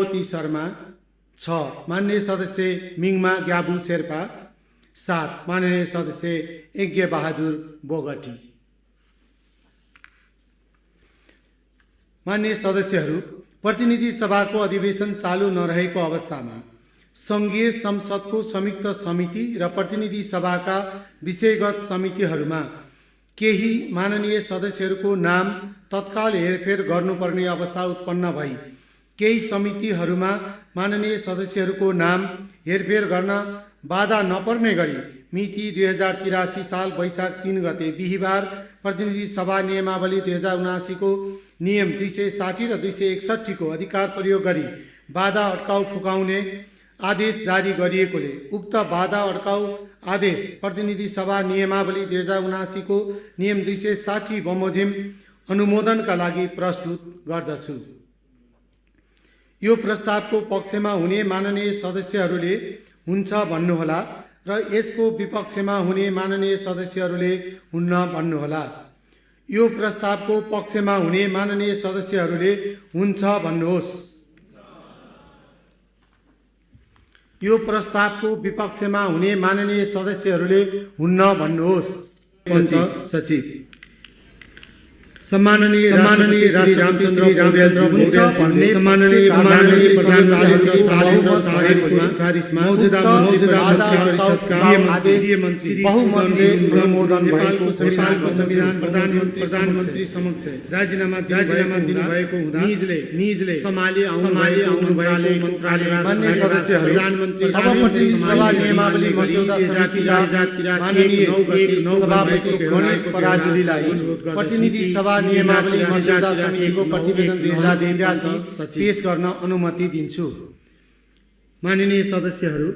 ती शर्मा। 6 माननीय सदस्य मिङमा ग्याबु शेर्पा। 7 माननीय सदस्य यज्ञ बहादुर बोगटी। माननीय सदस्यहरू, प्रतिनिधि सभाको अधिवेशन चालू नरहेको अवस्थामा सङ्घीय संसदको संयुक्त समिति र प्रतिनिधि सभाका विषयगत समितिहरूमा केही माननीय सदस्यहरूको नाम तत्काल हेरफेर गर्नुपर्ने अवस्था उत्पन्न भई केही समितिहरूमा माननीय सदस्यहरूको नाम हेरफेर गर्न बाधा नपर्ने गरी मिति 2083 साल वैशाख 3 गते बिहिबार प्रतिनिधि सभा नियमावली 2079 को नियम 260 र 261 को अधिकार प्रयोग गरी बाधा अड्काउ फुकाउने आदेश जारी गरिएकोले उक्त बाधा अड्काउ आदेश प्रतिनिधि सभा नियमावली 2079 को नियम 260 बमोजिम अनुमोदनका लागि प्रस्तुत गर्दछु। यो प्रस्तावको पक्षमा हुने माननीय सदस्यहरूले हुन्छ भन्नुहोला र यसको विपक्षमा हुने माननीय सदस्यहरूले हुन्न भन्नुहोला। यो प्रस्तावको पक्षमा हुने माननीय सदस्यहरूले हुन्छ भन्नुहोस्। यो प्रस्तावको विपक्षमा हुने माननीय सदस्यहरूले हुन्न भन्नुहोस्। सचिव सम्माननीय श्री रामचन्द्र पौडेल हुनुहुन्छ भन्ने सम्माननीय प्रधानमन्त्रीमा मौजूदा परिषदका मन्त्री बहुमतले अनुमोदन भएको संविधान प्रधानमन्त्री समक्ष राजीनामा दिनुभएको हुँदा निजले सम्हाली आउनु भएको मन्त्रालय मान्य सदस्यहरू प्रधानमन्त्री प्रतिनिधि सभा नियमावली मस्यौदा समितिका माननीय सभापति गणेश पराजुलीलाई प्रतिनिधि सभा नियमावली मस्यौदा समितिको प्रतिवेदन 2083 पेश गर्न अनुमति दिन्छु। माननीय सदस्यहरू,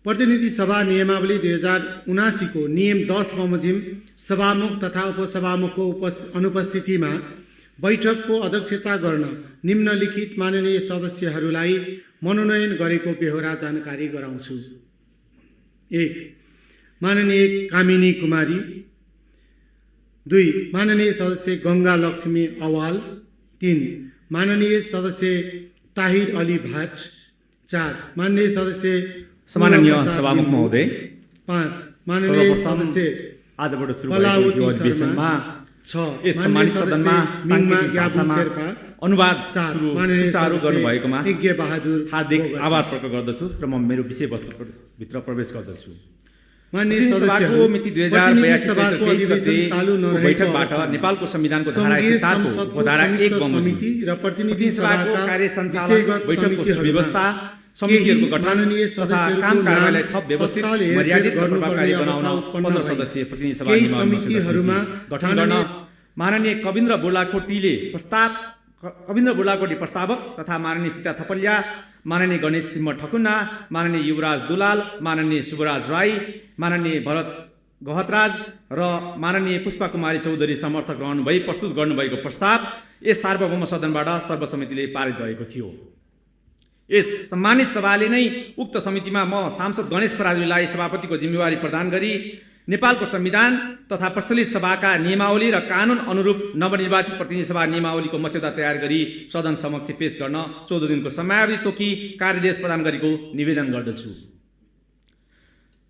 प्रतिनिधि सभा नियमावली 2079 को नियम 10 बमोजिम सभामुख तथा उपसभामुखको अनुपस्थितिमा बैठकको अध्यक्षता गर्न निम्नलिखित माननीय सदस्यहरूलाई मनोनयन गरेको बेहोरा जानकारी गराउँछु। 1 माननीय कामिनी कुमारी। 2 माननीय सदस्य गंगा लक्ष्मी अवाल। 3 माननीय सदस्य ताहिर अली भाट। 4 माननीय सदस्य सम्माननीय सभामुख महोदय, 5 माननीय सदस्य आजबाट सुरु भएको यो अधिवेशनमा 6 यस सम्मानित सदनमा साङ्केतिक भाषामा अनुवाद सुचारू गर्नुभएकोमा यज्ञ बहादुर हार्दिक आभार प्रकट गर्दछु र म मेरो विषयवस्तुभित्र प्रवेश गर्दछु। माननीय सदस्यको मिति 2082 बैठकबाट नेपालको संविधानको धारा 104 को धारा 1 बमोजिम र प्रतिनिधि सभाको कार्य सञ्चालन बैठकको सुव्यवस्था समितिहरूको गठन तथा काम कार्यलाई थप व्यवस्थित मर्यादित र प्रभावकारी बनाउन 15 सदस्यीय प्रतिनिधि सभा नियमावलीमा गठन गर्न माननीय कविन्द्र बुर्लाकोटी प्रस्तावक तथा माननीय सीता थपलिया, माननीय गणेश सिंह ठकुना, माननीय युवराज दुलाल, माननीय शुभराज राई, माननीय भरत गहतराज र माननीय पुष्पा कुमारी चौधरी समर्थक रहनुभई प्रस्तुत गर्नुभएको प्रस्ताव यस सार्वभौम सदनबाट सर्वसम्मतिले पारित भएको थियो। यस सम्मानित सभाले नै उक्त समितिमा म सांसद गणेश पराजुलीलाई सभापतिको जिम्मेवारी प्रदान गरी नेपालको संविधान तथा प्रचलित सभाका नियमावली र कानुन अनुरूप नवनिर्वाचित प्रतिनिधि सभा नियमावलीको मस्यौदा तयार गरी सदन समक्ष पेश गर्न 14 दिनको समयावधि तोकी कार्यदेश प्रदान गरेको निवेदन गर्दछु।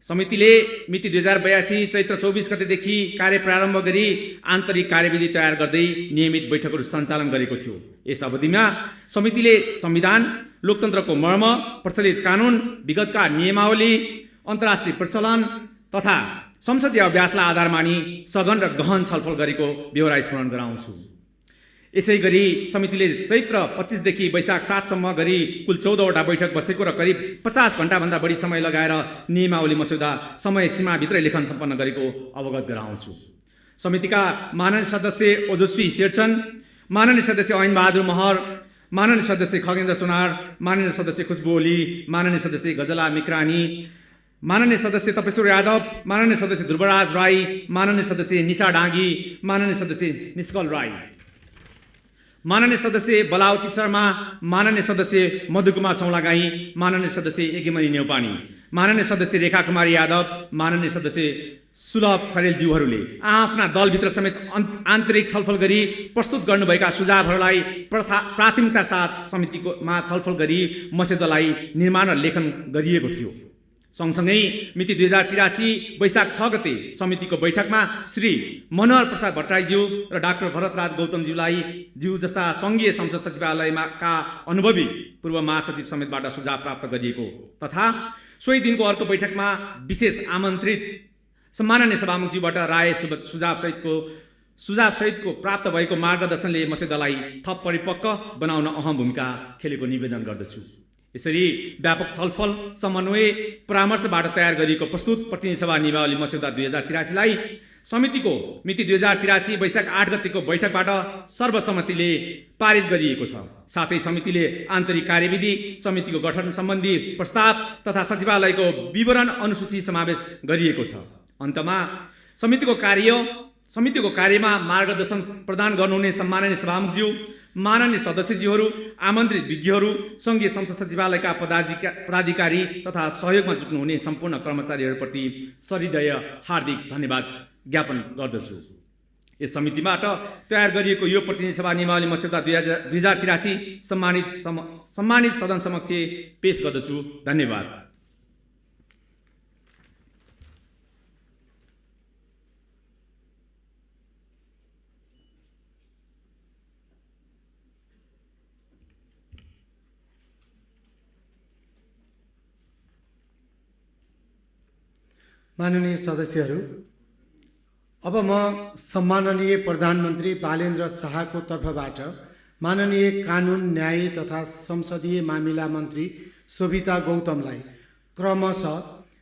समितिले मिति 2082 चैत्र 24 गतेदेखि कार्य प्रारम्भ गरी आन्तरिक कार्यविधि तयार गर्दै नियमित बैठकहरू सञ्चालन गरेको थियो। यस अवधिमा समितिले संविधान, लोकतन्त्रको मर्म, प्रचलित कानुन, विगतका नियमावली, अन्तर्राष्ट्रिय प्रचलन तथा संसदीय अभ्यासलाई आधार मानी सघन र गहन छलफल गरेको बेहोरा स्मरण गराउँछु। यसै गरी समितिले चैत्र 25 देखि वैशाख 7 सम्म गरी कुल 14 वटा बैठक बसेको र करिब 50 घण्टाभन्दा बढी समय लगाएर नियमावली मस्यौदा समय सीमाभित्रै लेखन सम्पन्न गरेको अवगत गराउँछु। समितिका माननीय सदस्य ओजस्वी शेरचन, माननीय सदस्य ऐन बहादुर महर, माननीय सदस्य खगेन्द्र सुनार, माननीय सदस्य खुशबु ओली, माननीय सदस्य गजला मिक्रानी, माननीय सदस्य तपेश्वर यादव, माननीय सदस्य ध्रुवराज राई, माननीय सदस्य निशा डाँगी, माननीय सदस्य निष्कल राई, माननीय सदस्य बलावती शर्मा, माननीय सदस्य मधुकुमार चौलागाई, माननीय सदस्य यज्ञमणि नेउपानी, माननीय सदस्य रेखा कुमारी यादव, माननीय सदस्य सुलभ खरेलज्यूहरूले आफ्ना दलभित्र समेत आन्तरिक छलफल गरी प्रस्तुत गर्नुभएका सुझावहरूलाई प्राथमिकता साथ समितिमा छलफल गरी मस्यौदालाई निर्माण र लेखन गरिएको थियो। सँगसँगै मिति 2083 वैशाख 6 गते समितिको बैठकमा श्री मनोहर प्रसाद भट्टराईज्यू र डाक्टर भरतराज गौतमज्यू जस्ता सङ्घीय संसद सचिवालयका अनुभवी पूर्व महासचिव समेतबाट सुझाव प्राप्त गरिएको तथा सोही दिनको अर्को बैठकमा विशेष आमन्त्रित सम्माननीय सभामुखज्यूबाट राय सुझावसहितको प्राप्त भएको मार्गदर्शनले मस्यौदालाई थप परिपक्व बनाउन अहम भूमिका खेलेको निवेदन गर्दछु। यसरी व्यापक छलफल, समन्वय, परामर्शबाट तयार गरिएको प्रस्तुत प्रतिनिधि सभा नियमावली मस्यौदा 2083लाई समितिको मिति 2083 वैशाख 8 गतेको बैठकबाट सर्वसम्मतिले पारित गरिएको छ। साथै समितिले आन्तरिक कार्यविधि, समितिको गठन सम्बन्धी प्रस्ताव तथा सचिवालयको विवरण अनुसूची समावेश गरिएको छ। अन्तमा समितिको कार्यमा मार्गदर्शन प्रदान गर्नुहुने सम्माननीय सभामुखज्यू, माननीय सदस्यज्यूहरू, आमन्त्रित विज्ञहरू, सङ्घीय संसद सचिवालयका पदाधिकारी तथा सहयोगमा जुट्नुहुने सम्पूर्ण कर्मचारीहरूप्रति सहृदय हार्दिक धन्यवाद ज्ञापन गर्दछु। यस समितिबाट तयार गरिएको यो प्रतिनिधि सभा नियमावली मस्यौदा 2083 सम्मानित सदन समक्ष पेश गर्दछु। धन्यवाद। माननीय सदस्यहरू, अब म सम्माननीय प्रधानमन्त्री बालेन्द्र शाहको तर्फबाट माननीय कानुन, न्याय तथा संसदीय मामिला मन्त्री शोभिता गौतमलाई क्रमशः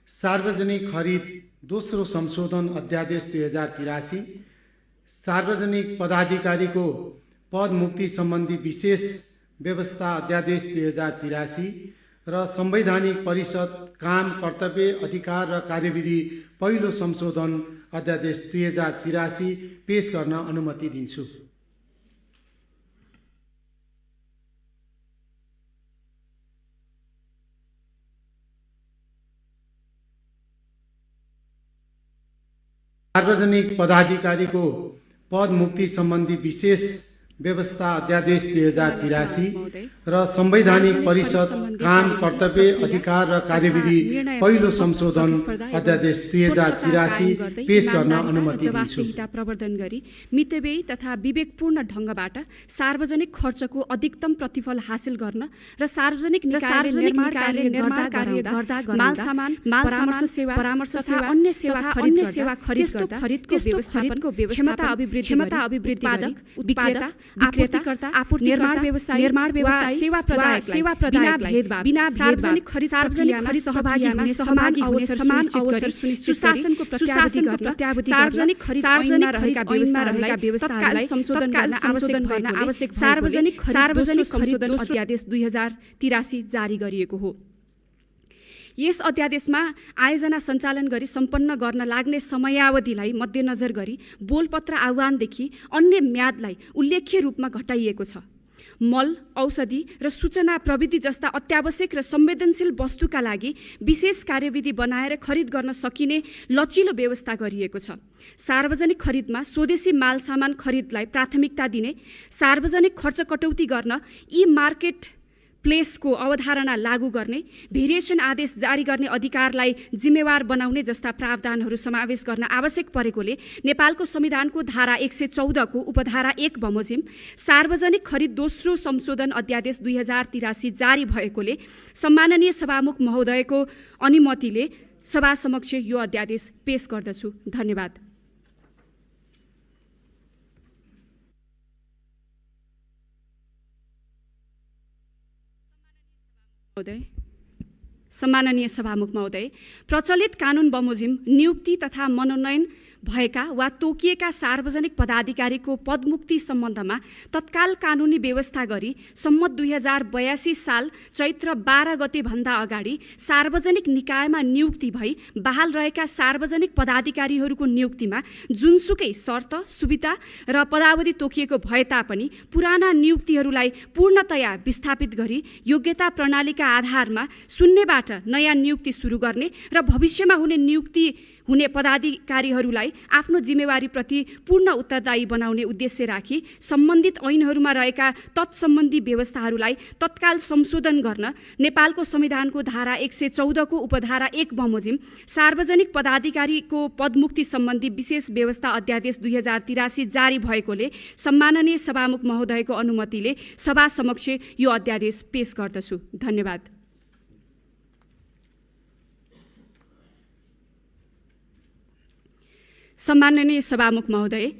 सार्वजनिक खरिद दोस्रो संशोधन अध्यादेश 2083, सार्वजनिक पदाधिकारीको पद मुक्ति सम्बन्धी विशेष व्यवस्था अध्यादेश 2083 र संवैधानिक परिषद काम, कर्तव्य, अधिकार र कार्यविधि पहिलो संशोधन अध्यादेश 2083 पेश गर्न अनुमति दिन्छु। सार्वजनिक पदाधिकारीको पद मुक्ति सम्बन्धी विशेष व्यवस्था अध्यादेश 2083 र संवैधानिक परिषद काम, कर्तव्य, अधिकार र कार्यविधि पहिलो संशोधन अध्यादेश 2083 पेश गर्न अनुमति दिन्छु। प्रवर्धन गरी मितव्ययी तथा विवेकपूर्ण ढङ्गबाट सार्वजनिक खर्चको अधिकतम प्रतिफल हासिल गर्न र सार्वजनिक निकायले गर्दा मालसामान, परामर्श सेवा तथा अन्य सेवा खरिदको व्यवस्थापनको क्षमता अभिवृद्धि उत्पादक, आपूर्तिकर्ता, निर्माण व्यवसाय सेवा प्रदायकलाई बिना सार्वजनिक खरिद सहभागी हुने समान अवसर सुनिश्चित सुशासनको प्रत्याभूति सार्वजनिक खरिद ऐनमा रहेका व्यवस्थाहरूलाई संशोधन गर्न आवश्यक सार्वजनिक संशोधन अध्यादेश 2083 जारी गरिएको हो। यस अध्यादेशमा आयोजना सञ्चालन गरी सम्पन्न गर्न लाग्ने समयावधिलाई मध्यनजर गरी बोलपत्र आह्वानदेखि अन्य म्यादलाई उल्लेख्य रूपमा घटाइएको छ। मल, औषधि र सूचना प्रविधि जस्ता अत्यावश्यक र संवेदनशील वस्तुका लागि विशेष कार्यविधि बनाएर खरिद गर्न सकिने लचिलो व्यवस्था गरिएको छ। सार्वजनिक खरिदमा स्वदेशी मालसामान खरिदलाई प्राथमिकता दिने, सार्वजनिक खर्च कटौती गर्न ई मार्केट प्लेसको अवधारणा लागू गर्ने, भेरिएसन आदेश जारी गर्ने अधिकारलाई जिम्मेवार बनाउने जस्ता प्रावधानहरू समावेश गर्न आवश्यक परेकोले नेपालको संविधानको धारा 114 को उपधारा 1 बमोजिम सार्वजनिक खरिद दोस्रो संशोधन अध्यादेश 2083 जारी भएकोले सम्माननीय सभामुख महोदयको अनुमतिले सभा समक्ष यो अध्यादेश पेश गर्दछु। धन्यवाद। सम्माननीय सभामुख महोदय, प्रचलित कानुन बमोजिम नियुक्ति तथा मनोनयन भएका वा तोकिएका सार्वजनिक पदाधिकारीको पदमुक्ति सम्बन्धमा तत्काल कानुनी व्यवस्था गरी सम्मत 2082 साल चैत्र 12 गतेभन्दा अगाडि सार्वजनिक निकायमा नियुक्ति भई बहाल रहेका सार्वजनिक पदाधिकारीहरूको नियुक्तिमा जुनसुकै शर्त सुविधा र पदावधि तोकिएको भए तापनि पुराना नियुक्तिहरूलाई पूर्णतया विस्थापित गरी योग्यता प्रणालीका आधारमा शून्यबाट नयाँ नियुक्ति सुरु गर्ने र भविष्यमा हुने नियुक्ति हुने पदाधिकारीहरूलाई आफ्नो जिम्मेवारीप्रति पूर्ण उत्तरदायी बनाउने उद्देश्य राखी सम्बन्धित ऐनहरूमा रहेका तत्सम्बन्धी व्यवस्थाहरूलाई तत्काल संशोधन गर्न नेपालको संविधानको धारा 114 को उपधारा 1 बमोजिम सार्वजनिक पदाधिकारीको पदमुक्ति सम्बन्धी विशेष व्यवस्था अध्यादेश 2083 जारी भएकोले सम्माननीय सभामुख महोदयको अनुमतिले सभा समक्ष यो अध्यादेश पेश गर्दछु। धन्यवाद। सम्माननीय सभामुख महोदय,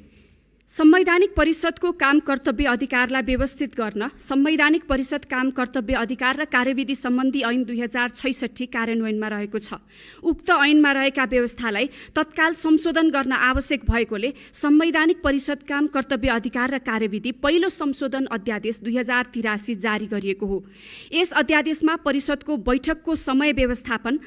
संवैधानिक परिषदको काम कर्तव्य अधिकारलाई व्यवस्थित गर्न संवैधानिक परिषद काम कर्तव्य अधिकार र कार्यविधि सम्बन्धी ऐन 2066 कार्यान्वयनमा रहेको छ। उक्त ऐनमा रहेका व्यवस्थालाई तत्काल संशोधन गर्न आवश्यक भएकोले संवैधानिक परिषद काम कर्तव्य अधिकार र कार्यविधि पहिलो संशोधन अध्यादेश 2083 जारी गरिएको हो। यस अध्यादेशमा परिषदको बैठकको समय व्यवस्थापन,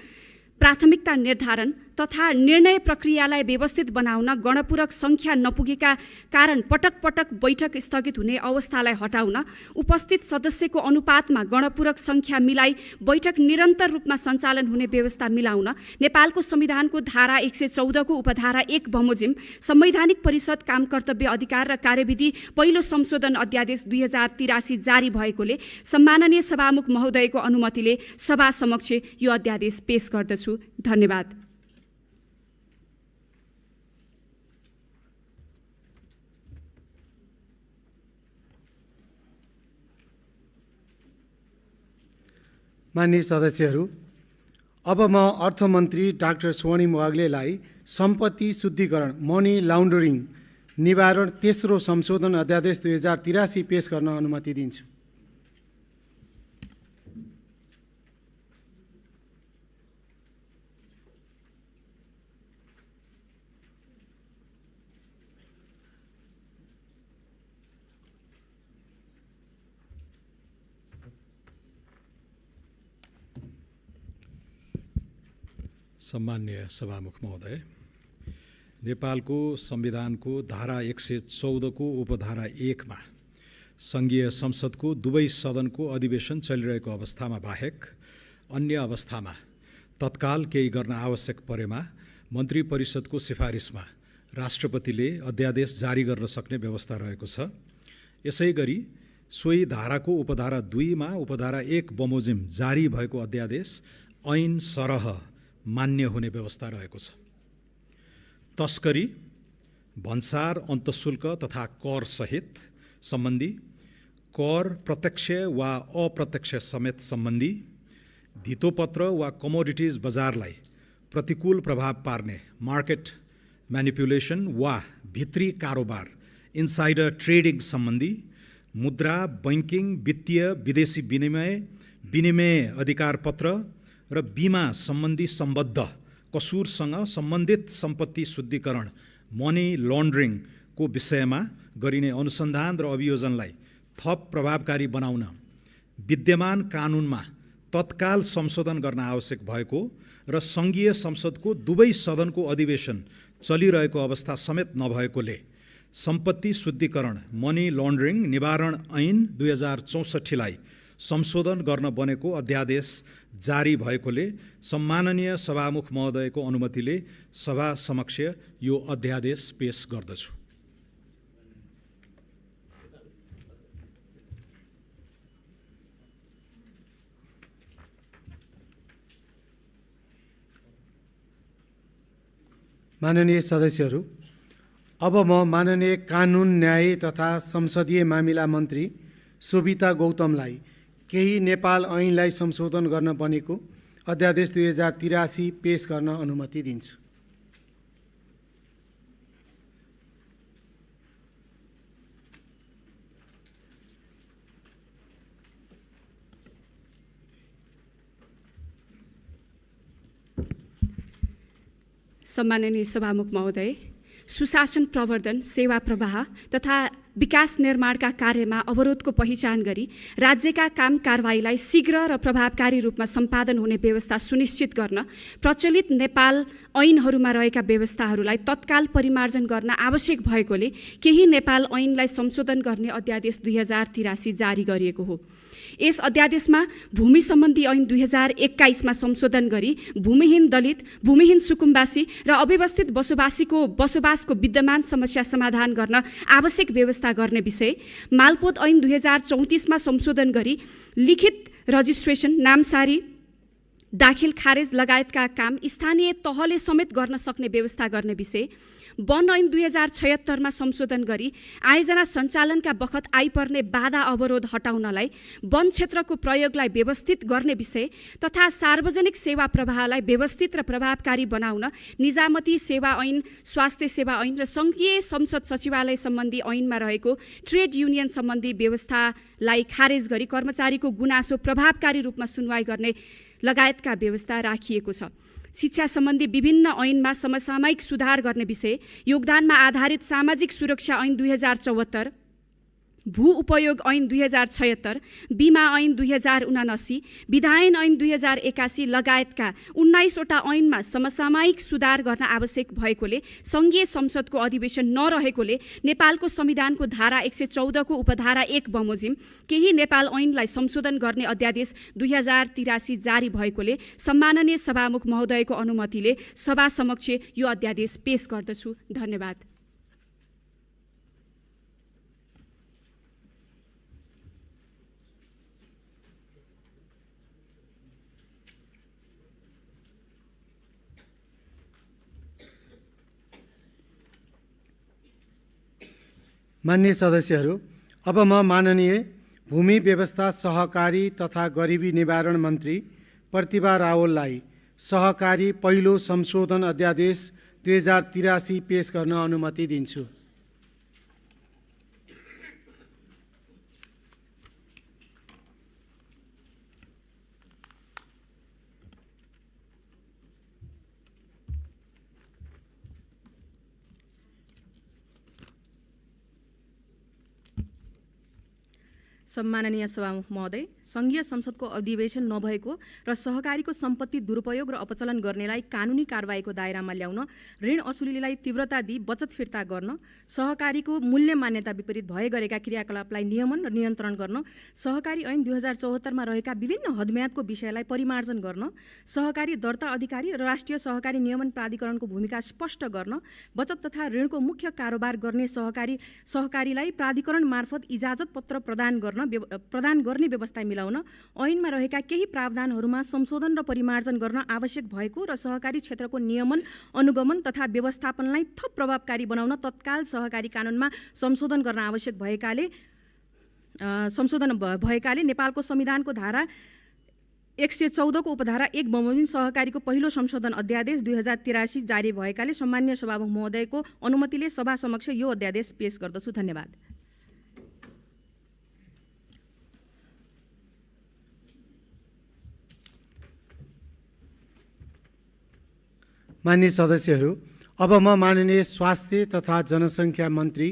प्राथमिकता निर्धारण तथा निर्णय प्रक्रियालाई व्यवस्थित बनाउन गणपूरक संख्या नपुगेका कारण पटक पटक बैठक स्थगित हुने अवस्थालाई हटाउन, उपस्थित सदस्यको अनुपातमा गणपूरक संख्या मिलाई बैठक निरन्तर रूपमा सञ्चालन हुने व्यवस्था मिलाउन नेपालको संविधानको धारा 114 को उपधारा 1 बमोजिम संवैधानिक परिषद काम कर्तव्य अधिकार र कार्यविधि पहिलो संशोधन अध्यादेश 2083 जारी भएकोले सम्माननीय सभामुख महोदयको अनुमतिले सभा समक्ष यो अध्यादेश पेश गर्दछु। धन्यवाद। माननीय सदस्यहरू, अब म अर्थमन्त्री डाक्टर स्वर्णिम वाग्लेलाई सम्पत्ति शुद्धिकरण मनी लाउन्डरिङ निवारण तेस्रो संशोधन अध्यादेश 2083 पेश गर्न अनुमति दिन्छु। सम्मान्य सभामुख महोदय, नेपालको संविधानको धारा 114 को उपधारा 1 मा संघीय संसदको दुवै सदनको अधिवेशन चलिरहेको अवस्थामा बाहेक अन्य अवस्थामा तत्काल केही गर्न आवश्यक परेमा मन्त्री परिषदको सिफारिसमा राष्ट्रपतिले अध्यादेश जारी गर्न सक्ने व्यवस्था रहेको छ। यसैगरी सोही धाराको उपधारा 2 मा उपधारा 1 बमोजिम जारी भएको अध्यादेश ऐन सरह मान्य हुने व्यवस्था रहेको छ। तस्करी, भन्सार, अन्तशुल्क तथा कर सहित सम्बन्धी, कर प्रत्यक्ष वा अप्रत्यक्ष समेत सम्बन्धी, धितोपत्र वा कमोडिटिज बजारलाई प्रतिकूल प्रभाव पार्ने मार्केट म्यानिपुलेसन वा भित्री कारोबार इन्साइडर ट्रेडिङ सम्बन्धी, मुद्रा, बैङ्किङ, वित्तीय, विदेशी विनिमय अधिकार पत्र र बीमा सम्बन्धी सम्बद्ध कसुरसँग सम्बन्धित सम्पत्ति शुद्धिकरण मनी लन्ड्रिङको विषयमा गरिने अनुसन्धान र अभियोजनलाई थप प्रभावकारी बनाउन विद्यमान कानुनमा तत्काल संशोधन गर्न आवश्यक भएको र संघीय संसदको दुवै सदनको अधिवेशन चलिरहेको अवस्था समेत नभएकोले सम्पत्ति शुद्धिकरण मनी लन्ड्रिङ निवारण ऐन 2064 लाई संशोधन गर्न बनेको अध्यादेश जारी भएकोले सम्माननीय सभामुख महोदयको अनुमतिले सभा समक्ष यो अध्यादेश पेश गर्दछु। माननीय सदस्यहरू, अब म माननीय कानुन, न्याय तथा संसदीय मामिला मन्त्री शोभिता गौतमलाई केही नेपाल ऐनलाई संशोधन गर्न बनेको अध्यादेश 2083 पेश गर्न अनुमति दिन्छु। सम्माननीय सभामुख महोदय, सुशासन प्रवर्धन, सेवा प्रवाह तथा विकास निर्माणका कार्यमा अवरोधको पहिचान गरी राज्यका काम कारबाहीलाई शीघ्र र प्रभावकारी रूपमा सम्पादन हुने व्यवस्था सुनिश्चित गर्न प्रचलित नेपाल ऐनहरूमा रहेका व्यवस्थाहरूलाई तत्काल परिमार्जन गर्न आवश्यक भएकोले केही नेपाल ऐनलाई संशोधन गर्ने अध्यादेश 2083 जारी गरिएको हो। यस अध्यादेशमा भूमि सम्बन्धी ऐन 2021 मा संशोधन गरी भूमिहीन दलित, भूमिहीन सुकुम्बासी र अव्यवस्थित बसोबासको विद्यमान समस्या समाधान गर्न आवश्यक व्यवस्था गर्ने विषय, मालपोत ऐन 2034 मा संशोधन गरी लिखित रजिस्ट्रेसन, नामसारी, दाखिल खारेज लगायतका काम स्थानीय तहले समेत गर्न सक्ने व्यवस्था गर्ने विषय, वन ऐन 2076 मा संशोधन गरी आयोजना सञ्चालनका बखत आइपर्ने बाधा अवरोध हटाउनलाई वन क्षेत्रको प्रयोगलाई व्यवस्थित गर्ने विषय तथा सार्वजनिक सेवा प्रवाहलाई व्यवस्थित र प्रभावकारी बनाउन निजामती सेवा ऐन, स्वास्थ्य सेवा ऐन र सङ्घीय संसद सचिवालय सम्बन्धी ऐनमा रहेको ट्रेड युनियन सम्बन्धी व्यवस्थालाई खारेज गरी कर्मचारीको गुनासो प्रभावकारी रूपमा सुनवाई गर्ने लगायतका व्यवस्था राखिएको छ। शिक्षा सम्बन्धी विभिन्न ऐनमा समसामयिक सुधार गर्ने विषय, योगदानमा आधारित सामाजिक सुरक्षा ऐन 2074, भू उपयोग ऐन 2076, बीमा ऐन 2079, विधायन ऐन 2081 लगायतका 19 वटा ऐनमा समसामयिक सुधार गर्न आवश्यक भएकोले सङ्घीय संसदको अधिवेशन नरहेकोले नेपालको संविधानको धारा 114 को उपधारा 1 बमोजिम केही नेपाल ऐनलाई संशोधन गर्ने अध्यादेश 2083 जारी भएकोले सम्माननीय सभामुख महोदयको अनुमतिले सभा समक्ष यो अध्यादेश पेश गर्दछु। धन्यवाद। मान्य सदस्यहरू, अब म माननीय भूमि व्यवस्था, सहकारी तथा गरिबी निवारण मन्त्री प्रतिभा रावललाई सहकारी पहिलो संशोधन अध्यादेश 2083 पेश गर्न अनुमति दिन्छु। सम्माननीय सभामुख महोदय, सङ्घीय संसदको अधिवेशन नभएको र सहकारीको सम्पत्ति दुरुपयोग र अपचलन गर्नेलाई कानुनी कारबाहीको दायरामा ल्याउन, ऋण असुलीलाई तीव्रता दिई बचत फिर्ता गर्न, सहकारीको मूल्य मान्यता विपरीत भए गरेका क्रियाकलापलाई नियमन र नियन्त्रण गर्न, सहकारी ऐन 2074 मा रहेका विभिन्न हदम्यादको विषयलाई परिमार्जन गर्न, सहकारी दर्ता अधिकारी र राष्ट्रिय सहकारी नियमन प्राधिकरणको भूमिका स्पष्ट गर्न, बचत तथा ऋणको मुख्य कारोबार गर्ने सहकारीलाई प्राधिकरण मार्फत इजाजत पत्र प्रदान गर्ने व्यवस्था मिलाउन, ऐनमा रहेका केही प्रावधानहरूमा संशोधन र परिमार्जन गर्न आवश्यक भएको र सहकारी क्षेत्रको नियमन, अनुगमन तथा व्यवस्थापनलाई थप प्रभावकारी बनाउन तत्काल सहकारी कानुनमा संशोधन गर्न आवश्यक भएकाले नेपालको संविधानको धारा 114 को उपधारा 1 बमोजिम सहकारीको पहिलो संशोधन अध्यादेश 2083 जारी भएकाले सम्मान्य सभामुख महोदयको अनुमतिले सभा समक्ष यो अध्यादेश पेश गर्दछु। धन्यवाद। मान्य सदस्यहरू, अब म माननीय स्वास्थ्य तथा जनसङ्ख्या मन्त्री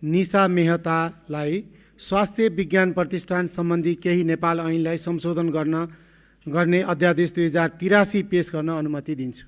निशा मेहतालाई स्वास्थ्य विज्ञान प्रतिष्ठान सम्बन्धी केही नेपाल ऐनलाई संशोधन गर्ने अध्यादेश 2083 पेश गर्न अनुमति दिन्छु।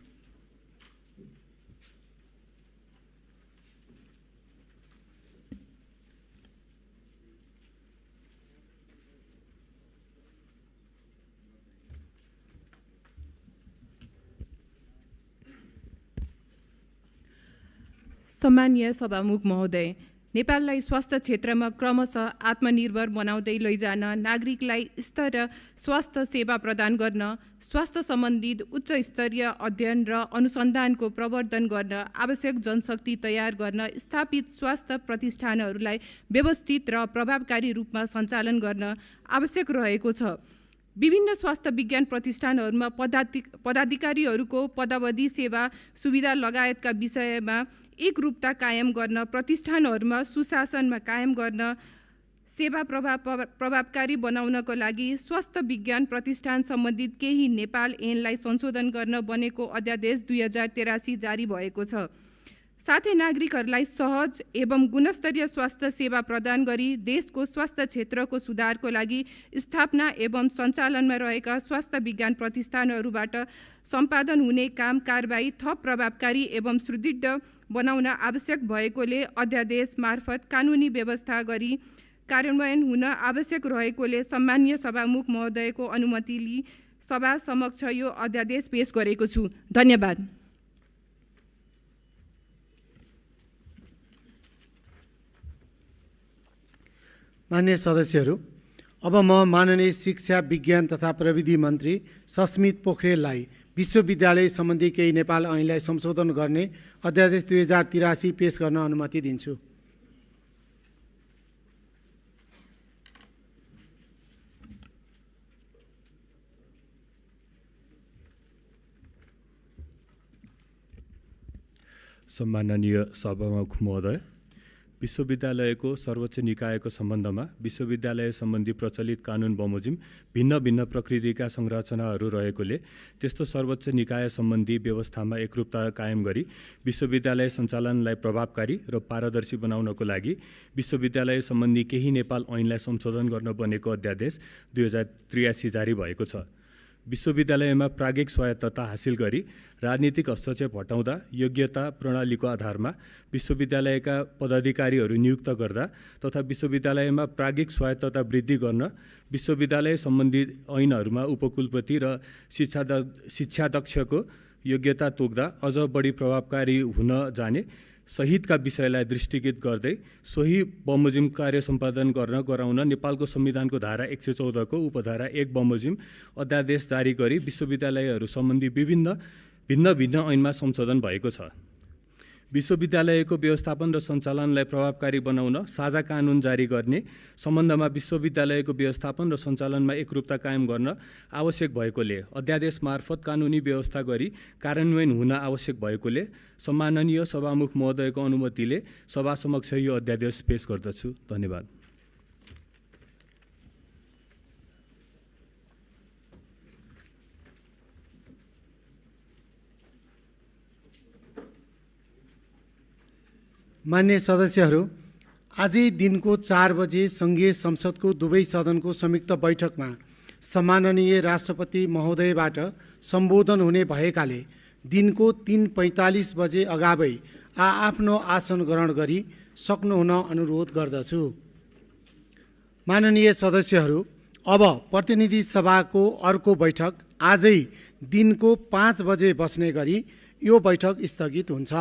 सम्मानीय सभामुख महोदय, नेपाललाई स्वास्थ्य क्षेत्रमा क्रमशः आत्मनिर्भर बनाउँदै लैजान, नागरिकलाई स्तर स्वास्थ्य सेवा प्रदान गर्न, स्वास्थ्य सम्बन्धित उच्च स्तरीय अध्ययन र अनुसन्धानको प्रवर्धन गर्न, आवश्यक जनशक्ति तयार गर्न, स्थापित स्वास्थ्य प्रतिष्ठानहरूलाई व्यवस्थित र प्रभावकारी रूपमा सञ्चालन गर्न आवश्यक रहेको छ। विभिन्न स्वास्थ्य विज्ञान प्रतिष्ठानहरूमा पदाधिकारीहरूको पदावधि, सेवा सुविधा लगायतका विषयमा एकरूपता कायम गर्न, प्रतिष्ठानहरूमा सुशासनमा कायम गर्न, सेवा प्रभावकारी बनाउनको लागि स्वास्थ्य विज्ञान प्रतिष्ठान सम्बन्धित केही नेपाल ऐनलाई संशोधन गर्न बनेको अध्यादेश 2083 जारी भएको छ। साथै नागरिकहरूलाई सहज एवं गुणस्तरीय स्वास्थ्य सेवा प्रदान गरी देशको स्वास्थ्य क्षेत्रको सुधारको लागि स्थापना एवं सञ्चालनमा रहेका स्वास्थ्य विज्ञान प्रतिष्ठानहरूबाट सम्पादन हुने काम कारबाही थप प्रभावकारी एवं सुदृढ बनाउन आवश्यक भएकोले अध्यादेश मार्फत कानुनी व्यवस्था गरी कार्यान्वयन हुन आवश्यक रहेकोले सम्माननीय सभामुख महोदयको अनुमति लिई सभा समक्ष यो अध्यादेश पेश गरेको छु। धन्यवाद। मान्य सदस्यहरू, अब म माननीय शिक्षा विज्ञान तथा प्रविधि मन्त्री सस्मित पोखरेललाई विश्वविद्यालय सम्बन्धी केही नेपाल ऐनलाई संशोधन गर्ने अध्यादेश 2083 पेश गर्न अनुमति दिन्छु। सम्माननीय सभामुख महोदय, विश्वविद्यालयको सर्वोच्च निकायको सम्बन्धमा विश्वविद्यालय सम्बन्धी प्रचलित कानुन बमोजिम भिन्न भिन्न प्रकृतिका संरचनाहरू रहेकोले त्यस्तो सर्वोच्च निकाय सम्बन्धी व्यवस्थामा एकरूपता कायम गरी विश्वविद्यालय सञ्चालनलाई प्रभावकारी र पारदर्शी बनाउनको लागि विश्वविद्यालय सम्बन्धी केही नेपाल ऐनलाई संशोधन गर्न बनेको अध्यादेश 2083 जारी भएको छ। विश्वविद्यालयमा प्राज्ञिक स्वायत्तता हासिल गरी राजनीतिक हस्तक्षेप हटाउँदा योग्यता प्रणालीको आधारमा विश्वविद्यालयका पदाधिकारीहरू नियुक्त गर्दा तथा विश्वविद्यालयमा प्राज्ञिक स्वायत्तता वृद्धि गर्न विश्वविद्यालय सम्बन्धी ऐनहरूमा उपकुलपति र शिक्षाध्यक्षको योग्यता तोक्दा अझ बढी प्रभावकारी हुन जाने सहितका विषयलाई दृष्टिगत गर्दै सोही बमोजिम कार्य सम्पादन गराउन नेपालको संविधानको धारा 114 को उपधारा 1 बमोजिम अध्यादेश जारी गरी विश्वविद्यालयहरू सम्बन्धी भिन्न ऐनमा संशोधन भएको छ। विश्वविद्यालयको व्यवस्थापन र सञ्चालनलाई प्रभावकारी बनाउन साझा कानुन जारी गर्ने सम्बन्धमा विश्वविद्यालयको व्यवस्थापन र सञ्चालनमा एकरूपता कायम गर्न आवश्यक भएकोले अध्यादेश मार्फत कानुनी व्यवस्था गरी कार्यान्वयन हुन आवश्यक भएकोले सम्माननीय सभामुख महोदयको अनुमतिले सभा समक्ष यो अध्यादेश पेश गर्दछु। धन्यवाद। मान्य सदस्यहरू, आजै दिनको 4 बजे सङ्घीय संसदको दुवै सदनको संयुक्त बैठकमा सम्माननीय राष्ट्रपति महोदयबाट सम्बोधन हुने भएकाले दिनको 3:45 बजे अगावै आफ्नो आसन ग्रहण गरी सक्नुहुन अनुरोध गर्दछु। माननीय सदस्यहरू, अब प्रतिनिधि सभाको अर्को बैठक आजै दिनको 5 बजे बस्ने गरी यो बैठक स्थगित हुन्छ।